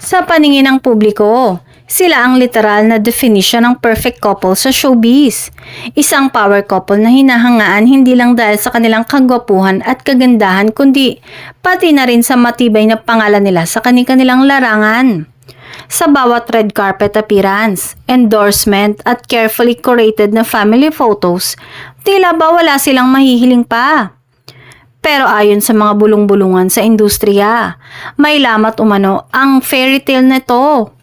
Sa paningin ng publiko, sila ang literal na definition ng perfect couple sa showbiz. Isang power couple na hinahangaan hindi lang dahil sa kanilang kagwapuhan at kagandahan kundi pati na rin sa matibay na pangalan nila sa kanilang larangan. Sa bawat red carpet appearance, endorsement at carefully curated na family photos, tila ba wala silang mahihiling pa. Pero ayon sa mga bulong-bulungan sa industriya, may lamat umano ang fairy tale nito.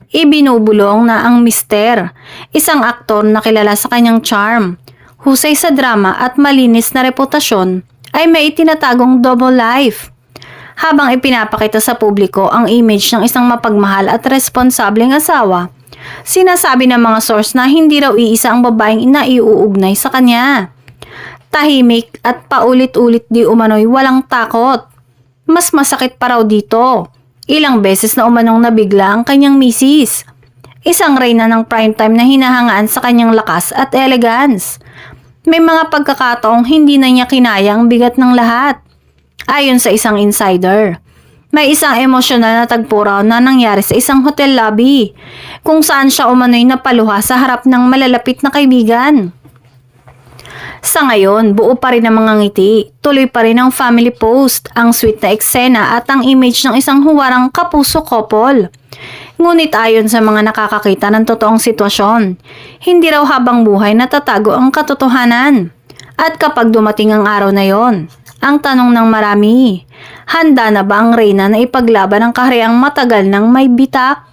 Ibinubulong na ang mister, isang aktor na kilala sa kanyang charm, husay sa drama at malinis na reputasyon, ay may itinatagong double life. Habang ipinapakita sa publiko ang image ng isang mapagmahal at responsableng asawa, sinasabi ng mga source na hindi raw iisa ang babaeng naiuugnay sa kanya. Tahimik at paulit-ulit di umano'y walang takot. Mas masakit pa raw dito. Ilang beses na umanong nabigla ang kanyang misis. Isang reyna ng primetime na hinahangaan sa kanyang lakas at elegance. May mga pagkakataong hindi na niya kinaya ang bigat ng lahat. Ayon sa isang insider, may isang emosyonal na tagpo raw na nangyari sa isang hotel lobby kung saan siya umano'y napaluha sa harap ng malalapit na kaibigan. Sa ngayon, buo pa rin ang mga ngiti, tuloy pa rin ang family post, ang sweet na eksena at ang image ng isang huwarang kapuso couple. Ngunit ayon sa mga nakakakita ng totoong sitwasyon, hindi raw habang buhay natatago ang katotohanan. At kapag dumating ang araw na yon, ang tanong ng marami, handa na ba ang reyna na ipaglaban ang kahariang matagal ng may bitak?